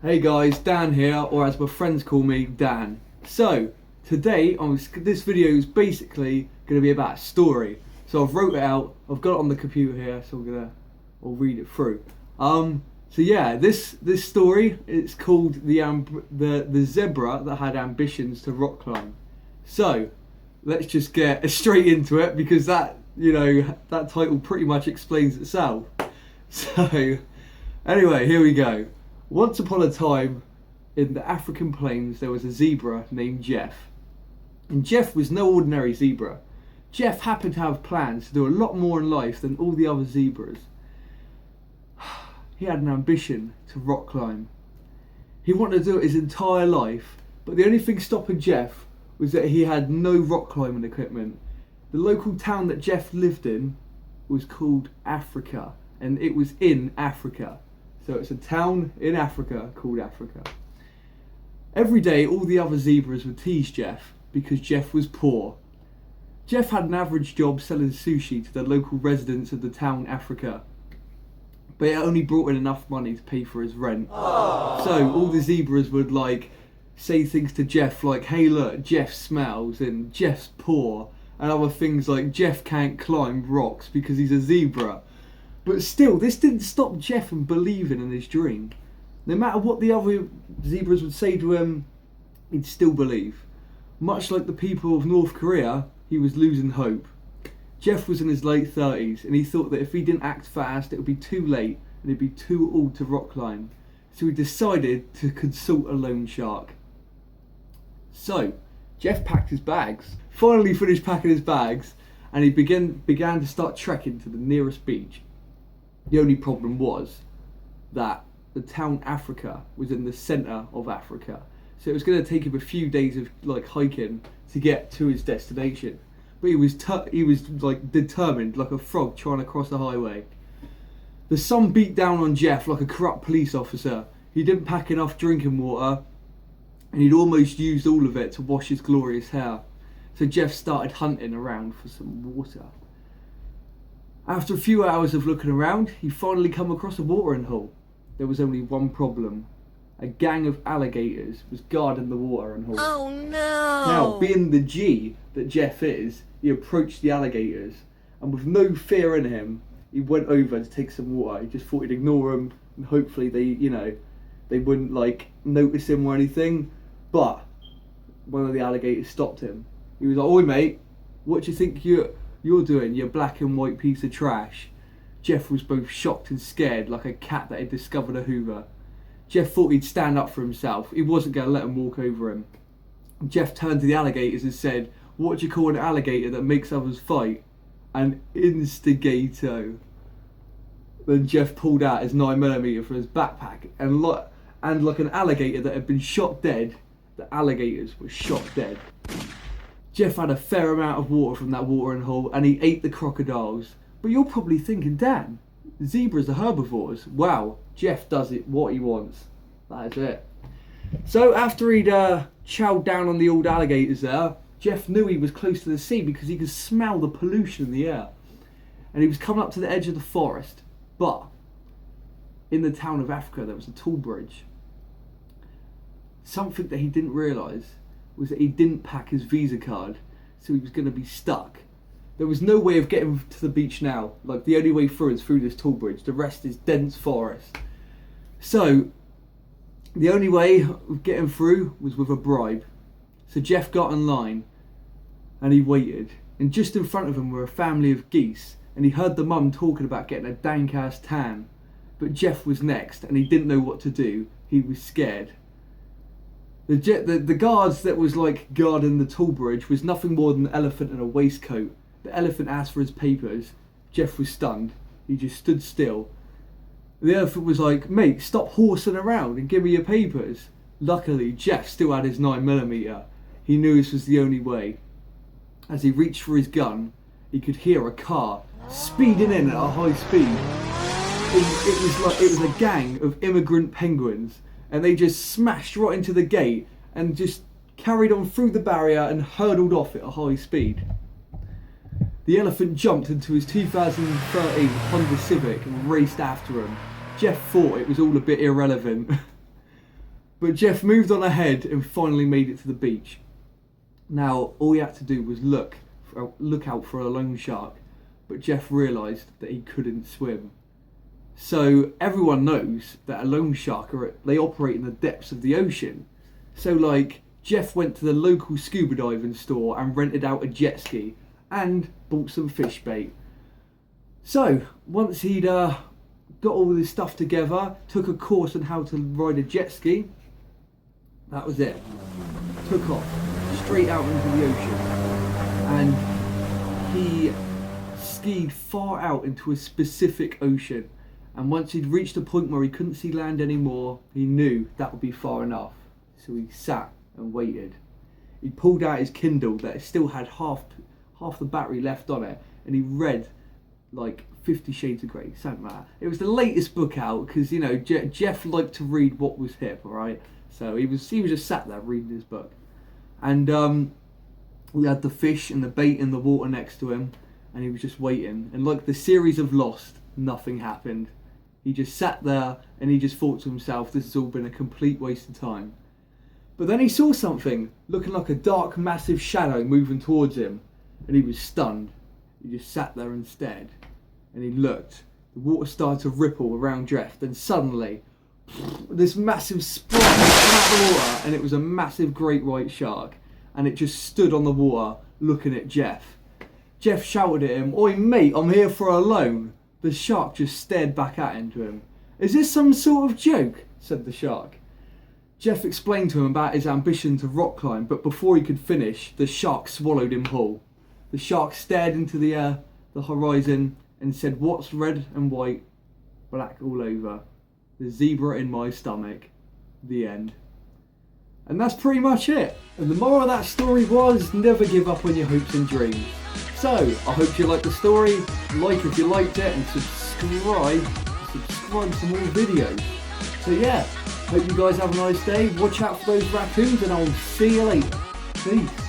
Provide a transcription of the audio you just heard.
Hey guys, Dan here, or as my friends call me, Dan. So, today, this video is basically going to be about a story. So I've wrote it out, I've got it on the computer here, so I'll read it through. So yeah, this story, it's called the Zebra That Had Ambitions to Rock Climb. So, let's just get straight into it, because that title pretty much explains itself. So, anyway, here we go. Once upon a time, in the African plains, there was a zebra named Jeff. And Jeff was no ordinary zebra. Jeff happened to have plans to do a lot more in life than all the other zebras. He had an ambition to rock climb. He wanted to do it his entire life, but the only thing stopping Jeff was that he had no rock climbing equipment. The local town that Jeff lived in was called Africa, and it was in Africa. So it's a town in Africa called Africa. Every day all the other zebras would tease Jeff because Jeff was poor. Jeff had an average job selling sushi to the local residents of the town Africa, but it only brought in enough money to pay for his rent. Aww. So all the zebras would say things to Jeff like, hey look, Jeff smells and Jeff's poor, and other things like Jeff can't climb rocks because he's a zebra. But still, this didn't stop Jeff from believing in his dream. No matter what the other zebras would say to him, he'd still believe. Much like the people of North Korea, he was losing hope. Jeff was in his late 30s, and he thought that if he didn't act fast, it would be too late, and he'd be too old to rock climb. So he decided to consult a loan shark. So, Jeff packed his bags, finally finished packing his bags, and he began to start trekking to the nearest beach. The only problem was that the town Africa was in the centre of Africa, so it was going to take him a few days of hiking to get to his destination. But he was determined, like a frog trying to cross the highway. The sun beat down on Jeff like a corrupt police officer. He didn't pack enough drinking water, and he'd almost used all of it to wash his glorious hair. So Jeff started hunting around for some water. After a few hours of looking around, he finally come across a watering hole. There was only one problem. A gang of alligators was guarding the watering hole. Oh no! Now, being the G that Jeff is, he approached the alligators, and with no fear in him, he went over to take some water. He just thought he'd ignore them, and hopefully they wouldn't notice him or anything. But one of the alligators stopped him. He was like, "Oi mate, what do you think you're doing, you black and white piece of trash?" Jeff was both shocked and scared, like a cat that had discovered a hoover. Jeff thought he'd stand up for himself. He wasn't going to let him walk over him. Jeff turned to the alligators and said, "What do you call an alligator that makes others fight?" "An instigator." Then Jeff pulled out his 9mm from his backpack, and like an alligator that had been shot dead, the alligators were shot dead. Jeff had a fair amount of water from that watering hole, and he ate the crocodiles. But you're probably thinking, Dan, zebras are herbivores. Wow, Jeff does it what he wants. That is it. So after he'd chowed down on the old alligators there, Jeff knew he was close to the sea because he could smell the pollution in the air. And he was coming up to the edge of the forest. But in the town of Africa, there was a toll bridge. Something that he didn't realise was that he didn't pack his Visa card, so he was going to be stuck. There was no way of getting to the beach now. The only way through is through this toll bridge. The rest is dense forest. So the only way of getting through was with a bribe. So Jeff got in line and he waited, and just in front of him were a family of geese, and he heard the mum talking about getting a dank ass tan. But Jeff was next, and he didn't know what to do. He was scared. The guards that was guarding the toll bridge was nothing more than an elephant in a waistcoat. The elephant asked for his papers. Jeff was stunned. He just stood still. The elephant was like, "Mate, stop horsing around and give me your papers." Luckily, Jeff still had his 9mm. He knew this was the only way. As he reached for his gun, he could hear a car speeding in at a high speed. It was a gang of immigrant penguins, and they just smashed right into the gate and just carried on through the barrier and hurtled off at a high speed. The elephant jumped into his 2013 Honda Civic and raced after him. Jeff thought it was all a bit irrelevant. But Jeff moved on ahead and finally made it to the beach. Now, all he had to do was look out for a loan shark, but Jeff realised that he couldn't swim. So everyone knows that a loan shark, they operate in the depths of the ocean. So like, Jeff went to the local scuba diving store and rented out a jet ski and bought some fish bait. So once he'd got all this stuff together, took a course on how to ride a jet ski, that was it. Took off straight out into the ocean, and he skied far out into a specific ocean. And once he'd reached a point where he couldn't see land anymore, he knew that would be far enough. So he sat and waited. He pulled out his Kindle that still had half the battery left on it, and he read like 50 Shades of Grey, something like that. It was the latest book out because, you know, Jeff liked to read what was hip, alright? So he was just sat there reading his book. And we had the fish and the bait in the water next to him, and he was just waiting. And like the series of Lost, nothing happened. He just sat there and he just thought to himself, this has all been a complete waste of time. But then he saw something looking like a dark, massive shadow moving towards him, and he was stunned. He just sat there and stared, and he looked. The water started to ripple around Jeff, then suddenly, this massive splash out of the water, and it was a massive great white shark, and it just stood on the water looking at Jeff. Jeff shouted at him, "Oi mate, I'm here for a loan." The shark just stared back at him. "Is this some sort of joke?" said the shark. Jeff explained to him about his ambition to rock climb, but before he could finish, the shark swallowed him whole. The shark stared into the horizon, and said, "What's red and white? Black all over. The zebra in my stomach." The end. And that's pretty much it. And the moral of that story was, never give up on your hopes and dreams. So, I hope you liked the story. Like if you liked it, and subscribe to more videos. So yeah, hope you guys have a nice day. Watch out for those raccoons, and I'll see you later. Peace.